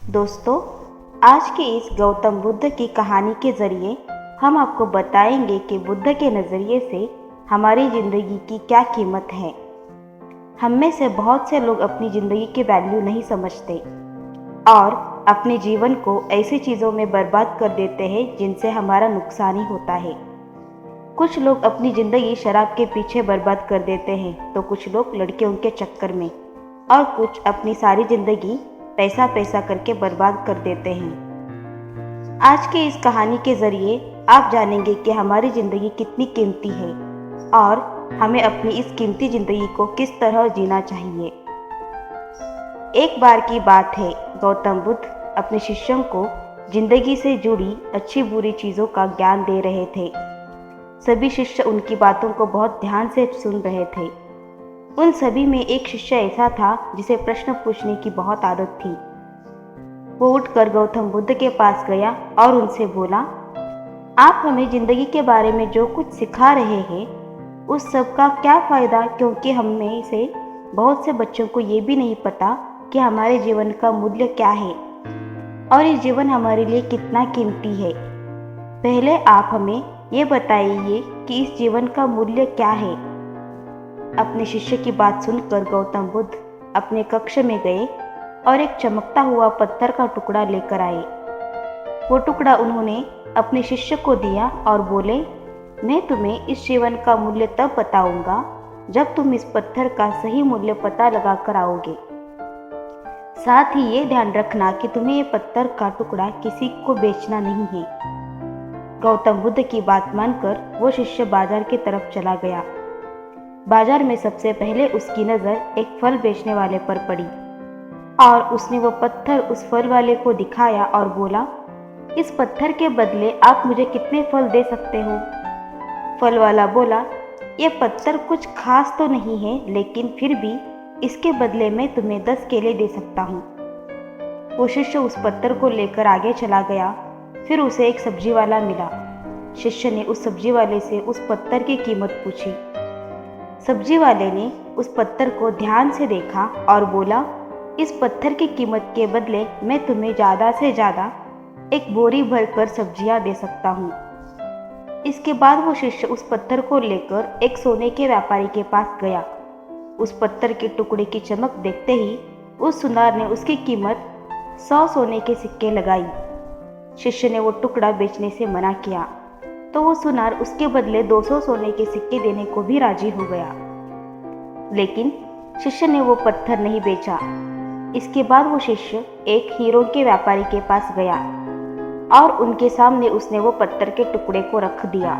दोस्तों, आज के इस गौतम बुद्ध की कहानी के ज़रिए हम आपको बताएंगे कि बुद्ध के नज़रिए से हमारी ज़िंदगी की क्या कीमत है। हम में से बहुत से लोग अपनी ज़िंदगी की वैल्यू नहीं समझते और अपने जीवन को ऐसी चीज़ों में बर्बाद कर देते हैं जिनसे हमारा नुकसान ही होता है। कुछ लोग अपनी ज़िंदगी शराब के पीछे बर्बाद कर देते हैं, तो कुछ लोग लड़कियों के चक्कर में, और कुछ अपनी सारी ज़िंदगी पैसा पैसा करके बर्बाद कर देते हैं। आज के इस कहानी के ज़रिए आप जानेंगे कि हमारी ज़िंदगी कितनी कीमती है और हमें अपनी इस कीमती ज़िंदगी को किस तरह जीना चाहिए। एक बार की बात है, गौतम बुद्ध अपने शिष्यों को ज़िंदगी से जुड़ी अच्छी बुरी चीज़ों का ज्ञान दे रहे थे। सभी शिष्य उनकी बातों को बहुत ध्यान से सुन रहे थे। उन सभी में एक शिष्य ऐसा था जिसे प्रश्न पूछने की बहुत आदत थी। वो उठकर गौतम बुद्ध के पास गया और उनसे बोला, आप हमें जिंदगी के बारे में जो कुछ सिखा रहे हैं उस सब का क्या फ़ायदा, क्योंकि हम में से बहुत से बच्चों को ये भी नहीं पता कि हमारे जीवन का मूल्य क्या है और ये जीवन हमारे लिए कितना कीमती है। पहले आप हमें ये बताइए कि इस जीवन का मूल्य क्या है। अपने शिष्य की बात सुनकर गौतम बुद्ध अपने कक्ष में गए और एक चमकता हुआ पत्थर का टुकड़ा लेकर आए। वो टुकड़ा उन्होंने अपने शिष्य को दिया और बोले, मैं तुम्हें इस जीवन का मूल्य तब बताऊंगा जब तुम इस पत्थर का सही मूल्य पता लगा कर आओगे। साथ ही ये ध्यान रखना कि तुम्हें ये पत्थर का टुकड़ा किसी को बेचना नहीं है। गौतम बुद्ध की बात मानकर वो शिष्य बाजार की तरफ चला गया। बाजार में सबसे पहले उसकी नज़र एक फल बेचने वाले पर पड़ी और उसने वो पत्थर उस फल वाले को दिखाया और बोला, इस पत्थर के बदले आप मुझे कितने फल दे सकते हो? फल वाला बोला, ये पत्थर कुछ खास तो नहीं है, लेकिन फिर भी इसके बदले मैं तुम्हें 10 केले दे सकता हूँ। वो शिष्य उस पत्थर को लेकर आगे चला गया। फिर उसे एक सब्जी वाला मिला। शिष्य ने उस सब्जी वाले से उस पत्थर की कीमत पूछी। सब्जी वाले ने उस पत्थर को ध्यान से देखा और बोला, इस पत्थर की कीमत के बदले मैं तुम्हें ज़्यादा से ज़्यादा एक बोरी भरकर सब्जियां दे सकता हूँ। इसके बाद वो शिष्य उस पत्थर को लेकर एक सोने के व्यापारी के पास गया। उस पत्थर के टुकड़े की चमक देखते ही उस सुनार ने उसकी कीमत 100 सोने के सिक्के लगाई। शिष्य ने वो टुकड़ा बेचने से मना किया तो वो सुनार उसके बदले 200 सोने के सिक्के देने को भी राजी हो गया, लेकिन शिष्य ने वो पत्थर नहीं बेचा। इसके बाद वो शिष्य एक हीरों के व्यापारी के पास गया और उनके सामने उसने वो पत्थर के टुकड़े को रख दिया।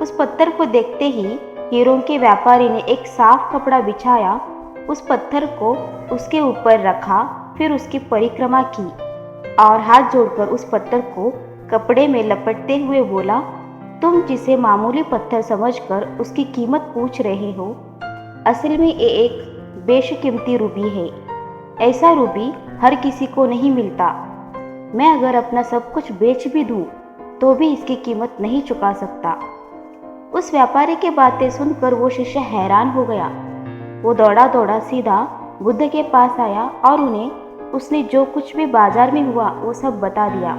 उस पत्थर को देखते ही हीरों के व्यापारी ने एक साफ कपड़ा बिछाया, उस पत्थर को उसके ऊपर रखा, फिर उसकी परिक्रमा की और हाथ जोड़कर उस पत्थर को कपड़े में लपेटते हुए बोला, तुम जिसे मामूली पत्थर समझकर उसकी कीमत पूछ रहे हो, असल में ये एक बेशकीमती रूबी है। ऐसा रूबी हर किसी को नहीं मिलता। मैं अगर अपना सब कुछ बेच भी दूं तो भी इसकी कीमत नहीं चुका सकता। उस व्यापारी की बातें सुनकर वो शिष्य हैरान हो गया। वो दौड़ा दौड़ा सीधा बुद्ध के पास आया और उन्हें उसने जो कुछ भी बाजार में हुआ वो सब बता दिया।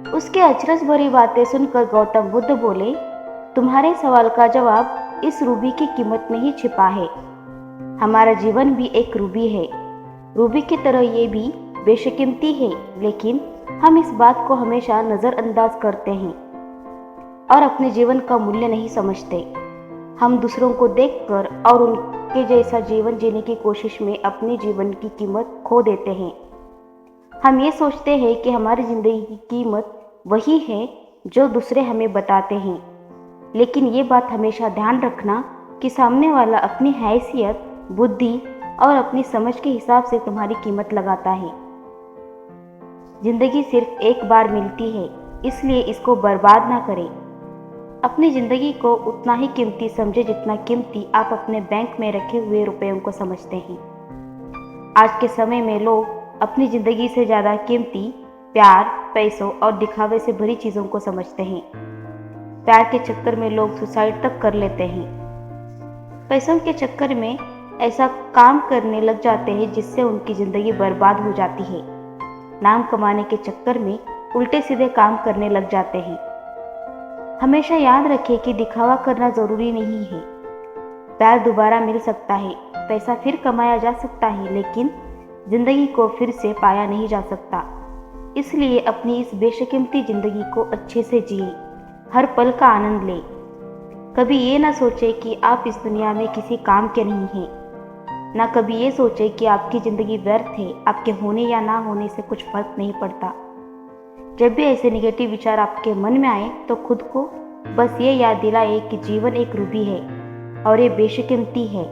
उसके अचरज भरी बातें सुनकर गौतम बुद्ध बोले, तुम्हारे सवाल का जवाब इस रूबी की कीमत में ही छिपा है। हमारा जीवन भी एक रूबी है। रूबी की तरह ये भी बेशकीमती है, लेकिन हम इस बात को हमेशा नज़रअंदाज करते हैं और अपने जीवन का मूल्य नहीं समझते। हम दूसरों को देखकर और उनके जैसा जीवन जीने की कोशिश में अपने जीवन की कीमत खो देते हैं। हम ये सोचते हैं कि हमारी ज़िंदगी की कीमत वही है जो दूसरे हमें बताते हैं, लेकिन ये बात हमेशा ध्यान रखना कि सामने वाला अपनी हैसियत, बुद्धि और अपनी समझ के हिसाब से तुम्हारी कीमत लगाता है। जिंदगी सिर्फ एक बार मिलती है, इसलिए इसको बर्बाद ना करें। अपनी ज़िंदगी को उतना ही कीमती समझे जितना कीमती आप अपने बैंक में रखे हुए रुपयों को समझते हैं। आज के समय में लोग अपनी ज़िंदगी से ज़्यादा कीमती प्यार, पैसों और दिखावे से भरी चीज़ों को समझते हैं। प्यार के चक्कर में लोग सुसाइड तक कर लेते हैं। पैसों के चक्कर में ऐसा काम करने लग जाते हैं जिससे उनकी ज़िंदगी बर्बाद हो जाती है। नाम कमाने के चक्कर में उल्टे सीधे काम करने लग जाते हैं। हमेशा याद रखें कि दिखावा करना ज़रूरी नहीं है। प्यार दोबारा मिल सकता है, पैसा फिर कमाया जा सकता है, लेकिन ज़िंदगी को फिर से पाया नहीं जा सकता। इसलिए अपनी इस बेशकीमती ज़िंदगी को अच्छे से जिए, हर पल का आनंद लें। कभी ये ना सोचें कि आप इस दुनिया में किसी काम के नहीं हैं। ना कभी ये सोचें कि आपकी ज़िंदगी व्यर्थ है, आपके होने या ना होने से कुछ फर्क नहीं पड़ता। जब भी ऐसे नेगेटिव विचार आपके मन में आए तो खुद को बस ये याद दिलाएं कि जीवन एक रूबी है और ये बेशकीमती है।